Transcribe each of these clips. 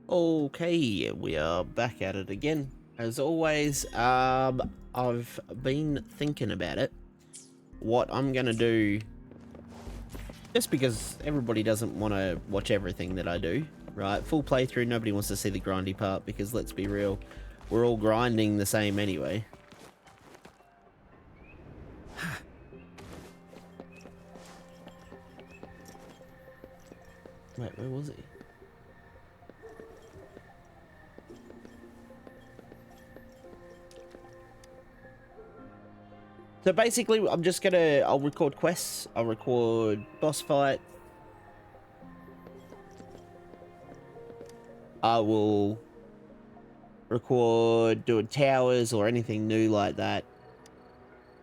Okay, we are back at it again. As always, I've been thinking about it. What I'm gonna do, just because everybody doesn't want to watch everything that I do, right? Full playthrough, nobody wants to see the grindy part because let's be real, we're all grinding the same anyway. Wait, where was he? So basically, I'll record quests, I'll record boss fight. I will record doing towers or anything new like that.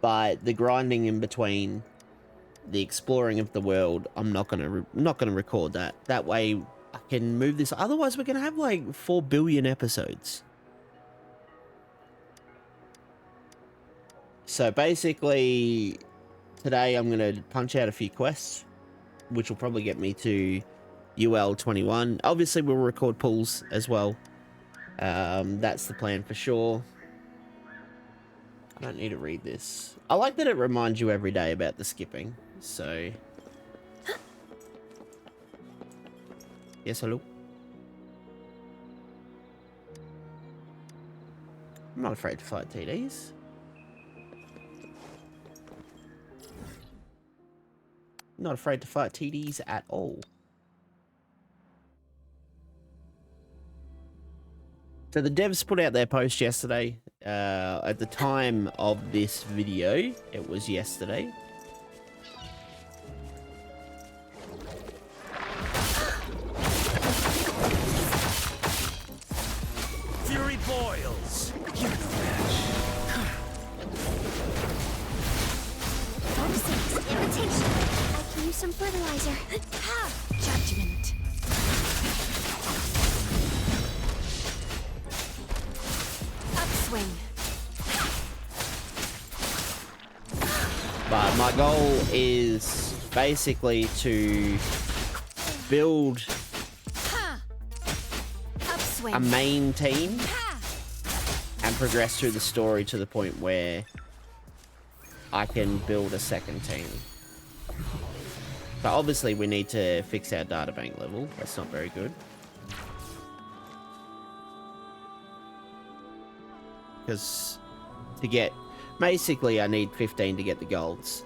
But the grinding in between, the exploring of the world, I'm not gonna record that. That way I can move this. Otherwise, we're gonna have like 4 billion episodes. So basically, today I'm gonna punch out a few quests, which will probably get me to UL 21. Obviously, we'll record pulls as well. That's the plan for sure. I don't need to read this. I like that it reminds you every day about the skipping. So, yes, hello. I'm not afraid to fight TDs. Not afraid to fight TDs at all. So the devs put out their post yesterday. At the time of this video, it was yesterday. Fury boils. You're no match. Focusing, imitation. I can use some fertilizer. Judgment. Upswing. But my goal is basically to build Upswing. a main team and progress through the story to the point where I can build a second team. But obviously we need to fix our databank level. That's not very good. Because to get... Basically I need 15 to get the golds.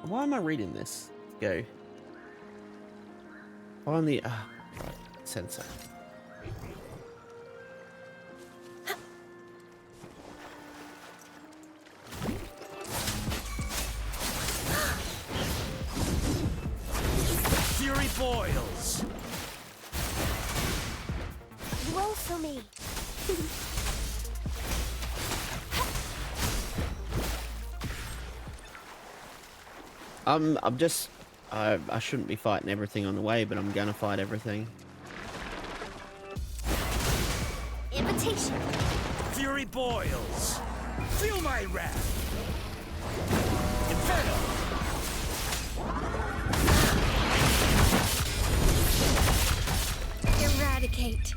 Why am I reading this? Go. On the... right, sensor. Fury boils. Roll for me. I'm just... I shouldn't be fighting everything on the way, but I'm gonna fight everything. Invitation. Fury boils. Feel my wrath. Inferno. Eradicate.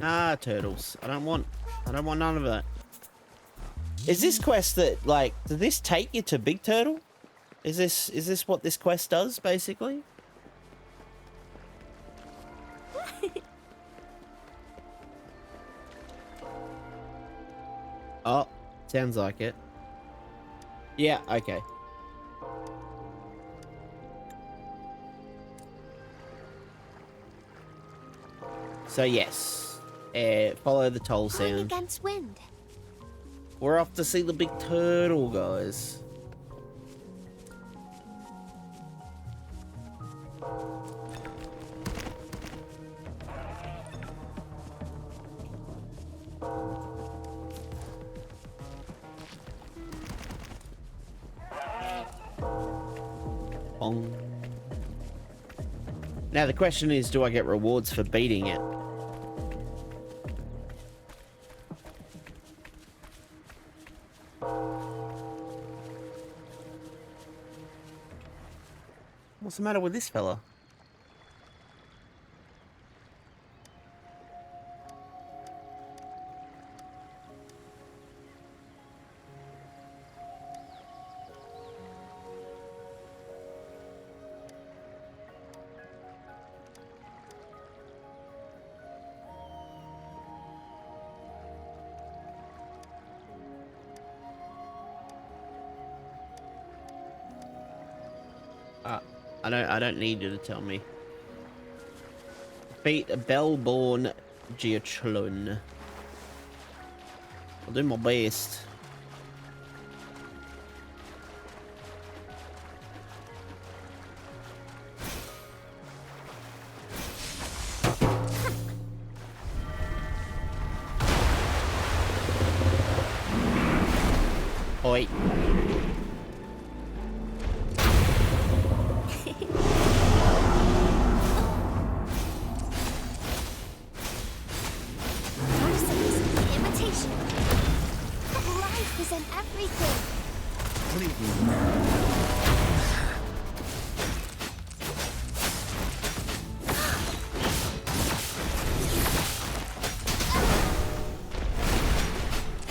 Ah, turtles. I don't want none of that. Is this quest that, like, does this take you to Big Turtle? Is this what this quest does, basically? Oh, sounds like it. Yeah, okay. So yes, follow the toll Pulling sound. against wind. We're off to see the big turtle, guys. Bong. Now the question is, do I get rewards for beating it? What's the matter with this fella? I don't need you to tell me. Beat a Bellborn Geochlon. I'll do my best. Oi.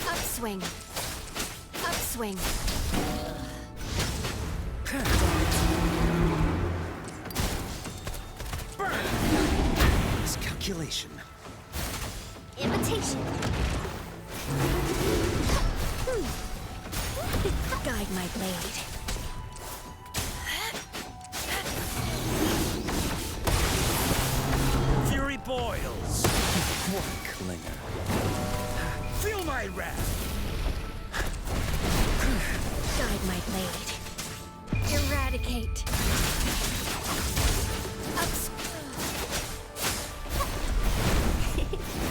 Upswing. Upswing. Miscalculation. Imitation. Guide my blade. Fury boils. One clinger. Feel my wrath. Guide my blade. Eradicate.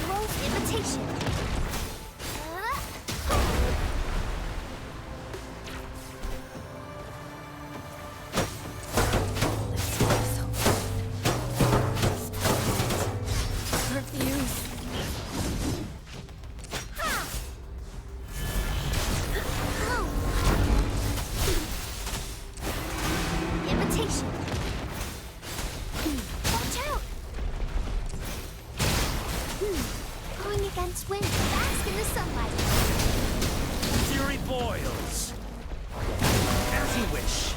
Growth imitation. Wind, bask in the sunlight. Fury boils. As you wish.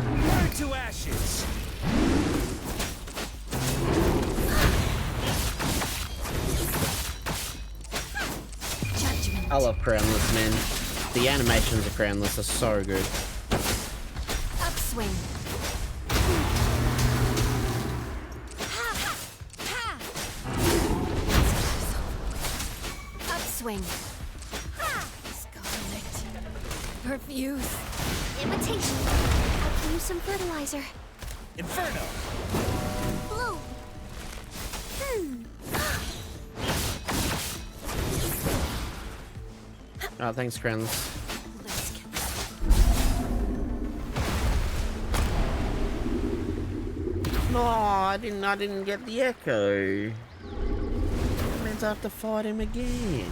Burn to ashes. Judgment. I love Crownless, man. The animations of Crownless are so good. Upswing. Swing. Scarlet. Perfuse. Imitation. I can use some fertilizer. Inferno. Blue. Oh, thanks, Crownless. No, I didn't get the echo. That means I have to fight him again.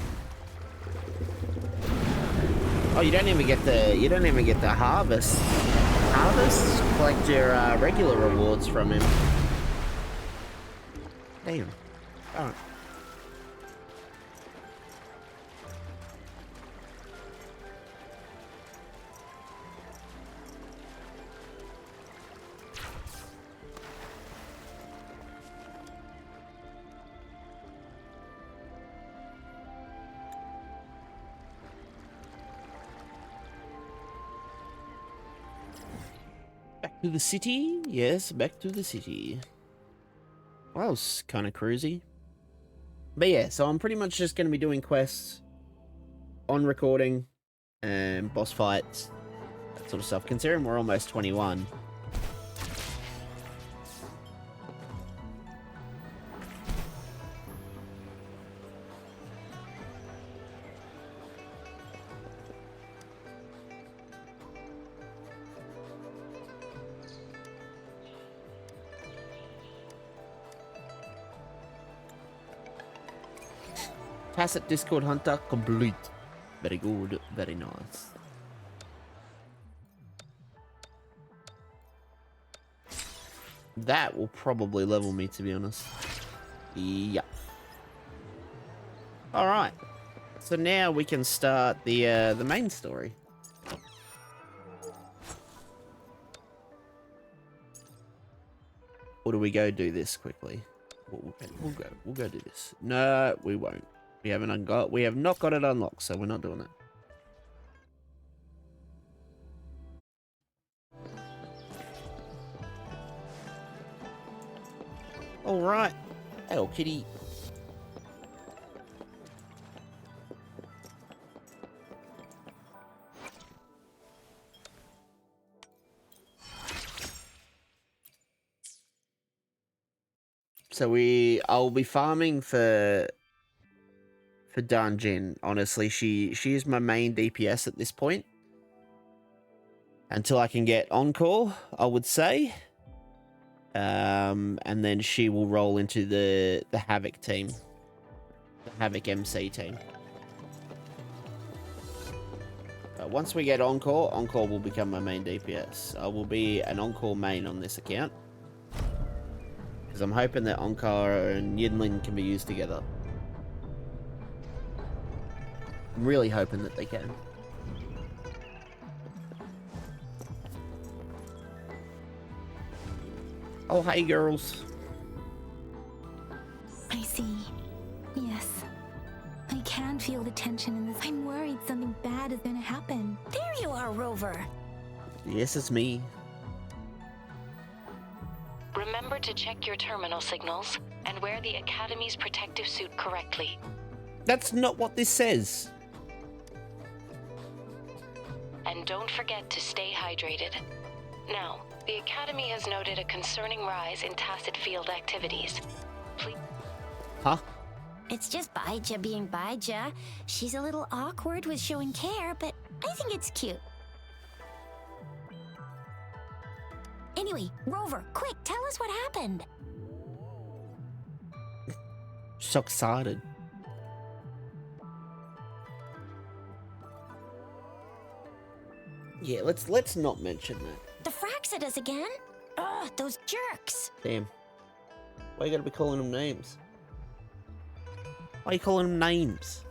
Oh, you don't even get the harvest. Harvest? Collect your regular rewards from him. Damn. Alright. Back to the city? Yes, back to the city. Well, that was kind of cruisy. But yeah, so I'm pretty much just going to be doing quests on recording and boss fights, that sort of stuff. Considering we're almost 21. Tacit Discord Hunter complete. Very good, very nice. That will probably level me, to be honest. Yeah. All right. So now we can start the main story. Or do we go do this quickly? We'll go do this. No, we won't. We have not got it unlocked, so we're not doing that. All right. Hey, kitty. So I'll be farming for Dungeon. Honestly, she is my main DPS at this point. Until I can get Encore, I would say. And then she will roll into the Havoc team. The Havoc MC team. But once we get Encore will become my main DPS. I will be an Encore main on this account. Because I'm hoping that Encore and Yinlin can be used together. I'm really hoping that they can. Oh, hey, girls. I see. Yes. I can feel the tension in this. I'm worried something bad is gonna happen. There you are, Rover. Yes, it's me. Remember to check your terminal signals and wear the Academy's protective suit correctly. That's not what this says. And don't forget to stay hydrated. Now, the Academy has noted a concerning rise in tacit field activities. Please. Huh? It's just Baija being Baija. She's a little awkward with showing care, but I think it's cute. Anyway, Rover, quick, tell us what happened. So excited. Yeah, let's not mention that. The Frax at us again? Ugh, those jerks. Damn. Why you gotta be calling them names? Why are you calling them names?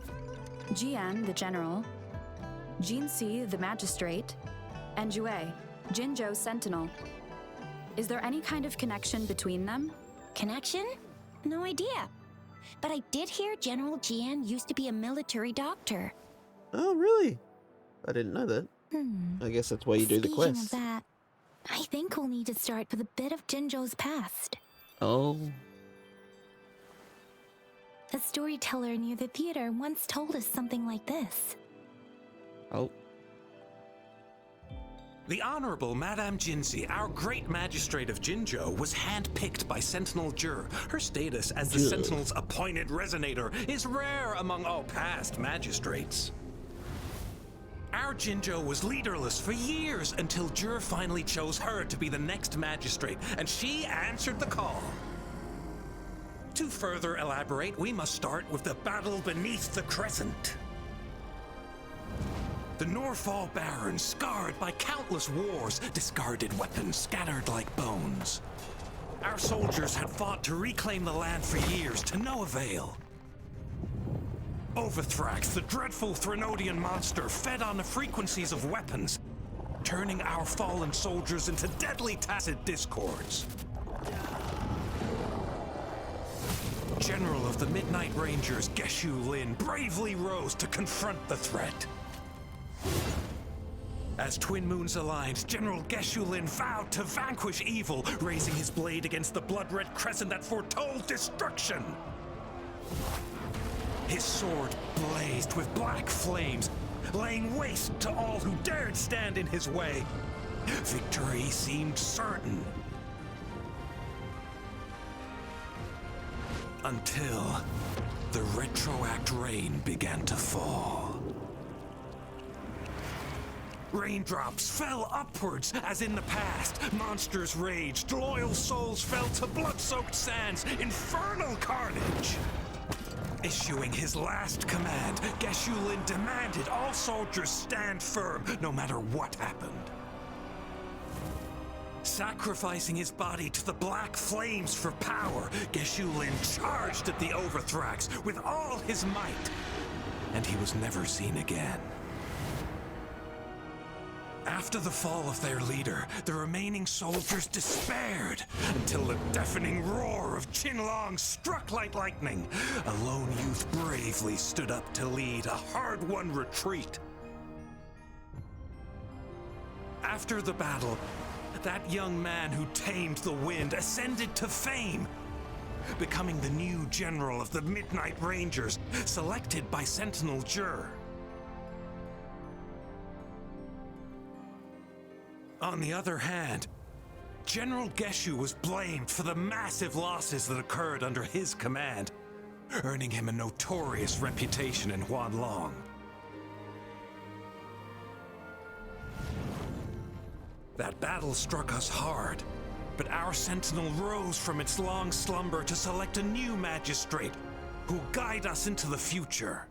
Jian, the general, Jinsi, the magistrate, and Jue, Jinzhou sentinel. Is there any kind of connection between them? Connection? No idea. But I did hear General Jian used to be a military doctor. Oh, really? I didn't know that. I guess that's why you do the Speaking quest. of that, I think we'll need to start with a bit of Jinzhou's past. Oh. A storyteller near the theater once told us something like this. Oh. The Honorable Madame Jinzi, our great magistrate of Jinzhou, was handpicked by Sentinel Jur. Her status as the Jur. Sentinel's appointed resonator is rare among all past magistrates. Our Jinzhou was leaderless for years until Jur finally chose her to be the next magistrate, and she answered the call. To further elaborate, we must start with the battle beneath the Crescent. The Norfall Barons, scarred by countless wars, discarded weapons scattered like bones. Our soldiers had fought to reclaim the land for years, to no avail. Overthrax, the dreadful Threnodian monster, fed on the frequencies of weapons, turning our fallen soldiers into deadly tacit discords. General of the Midnight Rangers, Geshu Lin, bravely rose to confront the threat. As Twin Moons aligned, General Geshu Lin vowed to vanquish evil, raising his blade against the blood-red crescent that foretold destruction. His sword blazed with black flames, laying waste to all who dared stand in his way. Victory seemed certain. Until the retroact rain began to fall. Raindrops fell upwards as in the past. Monsters raged, loyal souls fell to blood-soaked sands, infernal carnage. Issuing his last command, Geshu Lin demanded all soldiers stand firm no matter what happened. Sacrificing his body to the black flames for power, Geshu Lin charged at the Overthrax with all his might, and he was never seen again. After the fall of their leader, the remaining soldiers despaired until the deafening roar of Qinlong struck like lightning. A lone youth bravely stood up to lead a hard-won retreat. After the battle, that young man who tamed the wind ascended to fame, becoming the new general of the Midnight Rangers, selected by Sentinel Jur. On the other hand, General Geshu was blamed for the massive losses that occurred under his command, earning him a notorious reputation in Huanlong. That battle struck us hard, but our sentinel rose from its long slumber to select a new magistrate who'll guide us into the future.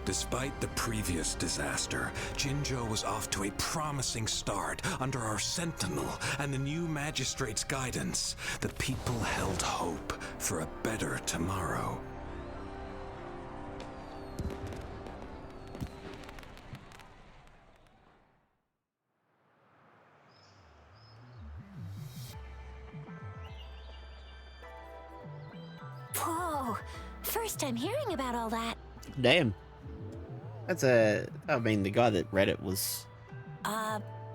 Despite the previous disaster, Jinzhou was off to a promising start under our sentinel and the new magistrate's guidance. The people held hope for a better tomorrow. Whoa! First time hearing about all that. Damn. That's I mean, the guy that read it was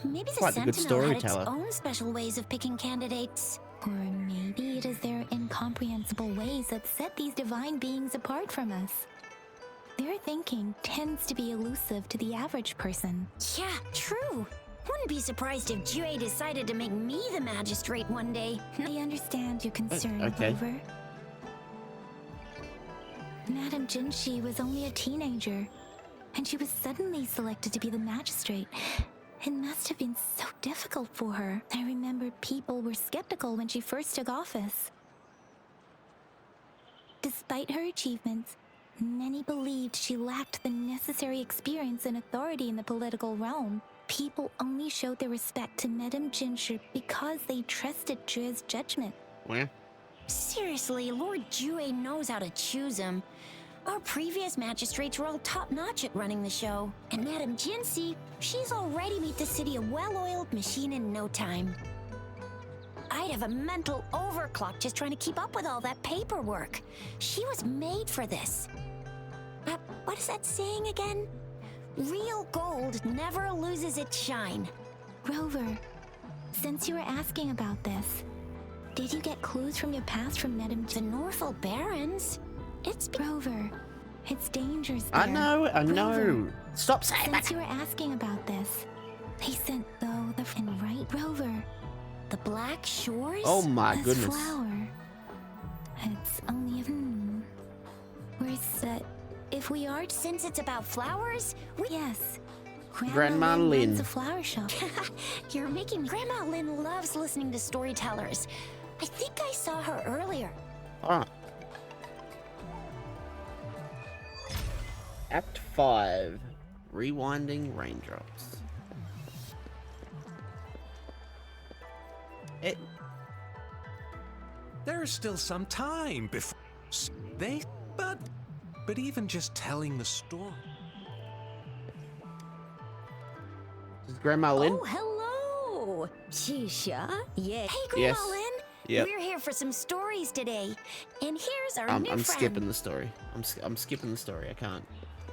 Maybe the quite a good Sentinel had its storyteller. own special ways of picking candidates. Or maybe it is their incomprehensible ways that set these divine beings apart from us. Their thinking tends to be elusive to the average person. Yeah, true. Wouldn't be surprised if Jue decided to make me the magistrate one day. I understand your concern, okay. Rover. Madame Jinshi was only a teenager, and she was suddenly selected to be the magistrate. It must have been so difficult for her. I remember people were skeptical when she first took office. Despite her achievements, many believed she lacked the necessary experience and authority in the political realm. People only showed their respect to Madame Jinshi because they trusted Jue's judgment. Well, Seriously, Lord Jue knows how to choose him. Our previous magistrates were all top-notch at running the show. And Madame Jinsi, she's already made the city a well-oiled machine in no time. I'd have a mental overclock just trying to keep up with all that paperwork. She was made for this. What is that saying again? Real gold never loses its shine. Rover, since you were asking about this, did you get clues from your past from Madame The Norfolk Barons? It's Rover, it's dangerous there. I know. Rover, Stop saying since that. you were asking about this, they sent though the and right Rover. the Black Shores? Oh my This goodness. flower. It's only a Where's if we are Since it's about flowers, yes. Grandma Lynn. runs a flower shop. you're making me. Grandma Lynn loves listening to storytellers. I think I saw her earlier. Alright. Act 5. Rewinding Raindrops. There's still some time before but even just telling the story. This is Grandma Lynn? Oh, hello! Shisha? Yeah. Hey, Grandma Yes. Lynn. Yep. We're here for some stories today. And here's our new I'm friend. skipping the story. I'm skipping the story. I can't.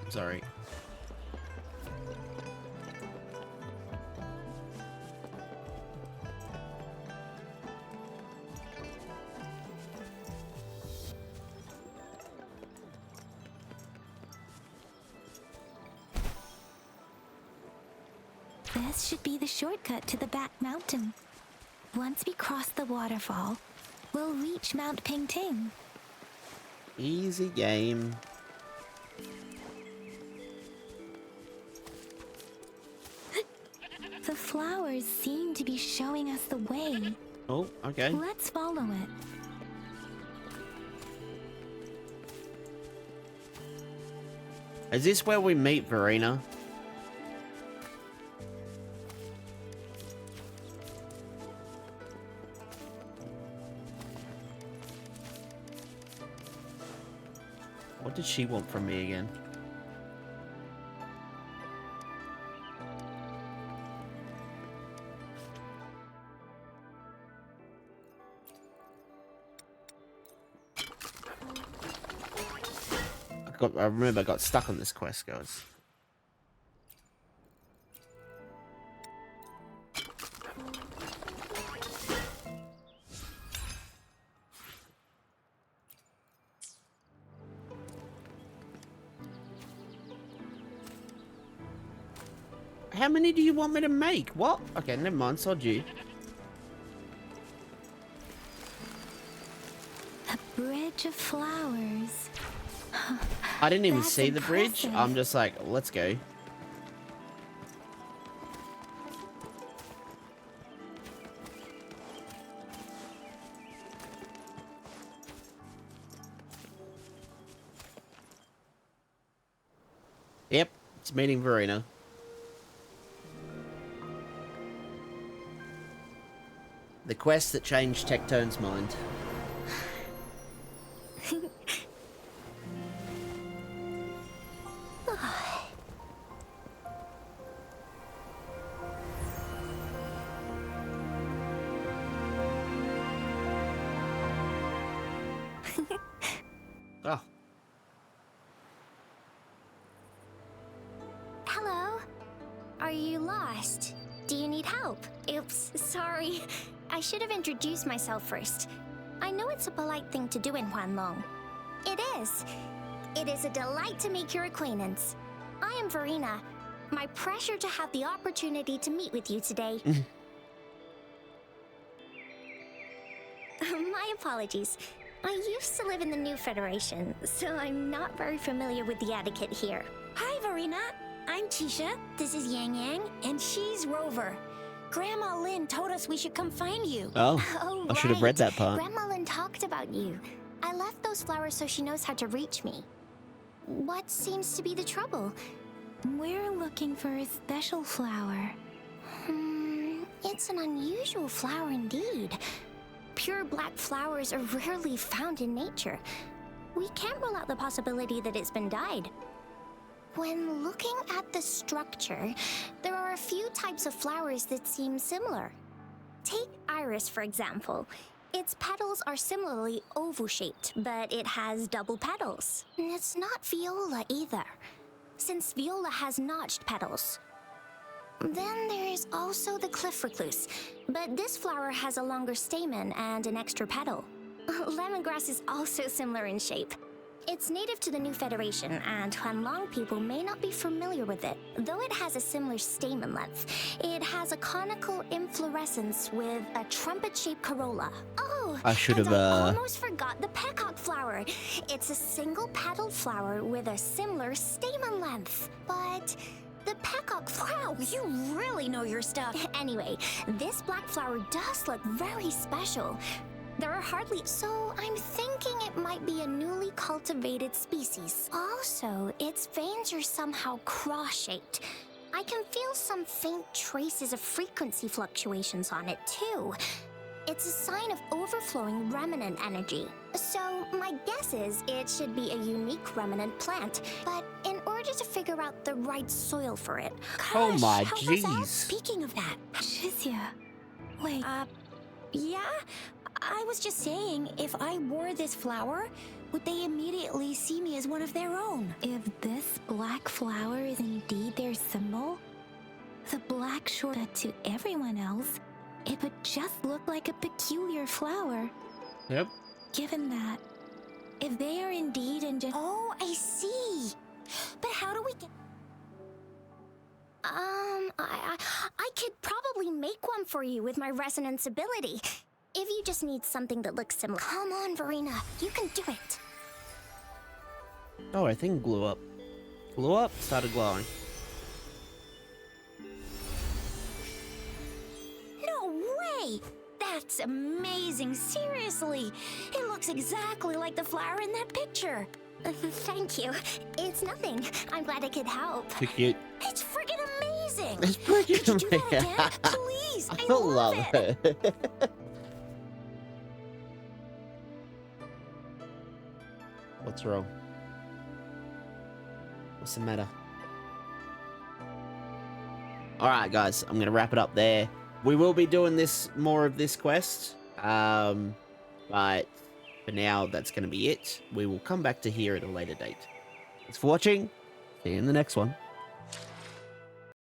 I'm sorry. This should be the shortcut to the back mountain. Once we cross the waterfall, we'll reach Mount Pingting. Easy game. The flowers seem to be showing us the way. Oh, okay. Let's follow it. Is this where we meet Verina? What did she want from me again? I remember I got stuck on this quest, guys. How many do you want me to make? What? Okay, never mind, sod you. A bridge of flowers. I didn't even That's see the bridge. impressive. I'm just like, let's go. Yep, it's meeting Verina. The quest that changed Tectone's mind. Oh, Hello? Are you lost? Do you need help? Oops, sorry. I should have introduced myself first. I know it's a polite thing to do in Huanlong. It is. It is a delight to make your acquaintance. I am Verina. My pleasure to have the opportunity to meet with you today. My apologies. I used to live in the New Federation, so I'm not very familiar with the etiquette here. Hi, Verina. I'm Tisha. This is Yang Yang, and she's Rover. Grandma Lynn told us we should come find you. oh, Oh, I should have read that part. Grandma Lynn talked about you. I left those flowers so she knows how to reach me. What seems to be the trouble? We're looking for a special flower. It's an unusual flower indeed. Pure black flowers are rarely found in nature. We can't rule out the possibility that it's been dyed. When looking at the structure, there are a few types of flowers that seem similar. Take iris, for example. Its petals are similarly oval-shaped, but it has double petals. It's not viola either, since viola has notched petals. Then there is also the cliff recluse, but this flower has a longer stamen and an extra petal. Lemongrass is also similar in shape. It's native to the New Federation, and Huanlong people may not be familiar with it. Though it has a similar stamen length, it has a conical inflorescence with a trumpet-shaped corolla. Oh, I should and have, I almost forgot the peacock flower. It's a single-petaled flower with a similar stamen length. But the peacock flower, wow, you really know your stuff. Anyway, this black flower does look very special. There are hardly, so I'm thinking it might be a newly cultivated species. Also, its veins are somehow cross-shaped. I can feel some faint traces of frequency fluctuations on it too. It's a sign of overflowing remnant energy. So my guess is it should be a unique remnant plant. But in order to figure out the right soil for it, Oh gosh, my help us out. jeez. Speaking of that, Shizia. Wait, yeah? I was just saying, if I wore this flower, would they immediately see me as one of their own? if this black flower is indeed their symbol, the black short to everyone else, it would just look like a peculiar flower. Yep. Given that, if they are indeed Oh, I see. But how do we get... I could probably make one for you with my resonance ability. If you just need something that looks similar. Come on, Verina. You can do it. Oh, I think blew up. Blew up, started glowing. No way! That's amazing. amazing, seriously. It looks exactly like the flower in that picture. Thank you. It's nothing. I'm glad I could help. Too cute. It's freaking amazing. It's pretty Could you do that again? Please, I love it. it. What's wrong? What's the matter? Alright, guys, I'm going to wrap it up there. We will be doing more of this quest. But for now, that's going to be it. We will come back to here at a later date. Thanks for watching. See you in the next one.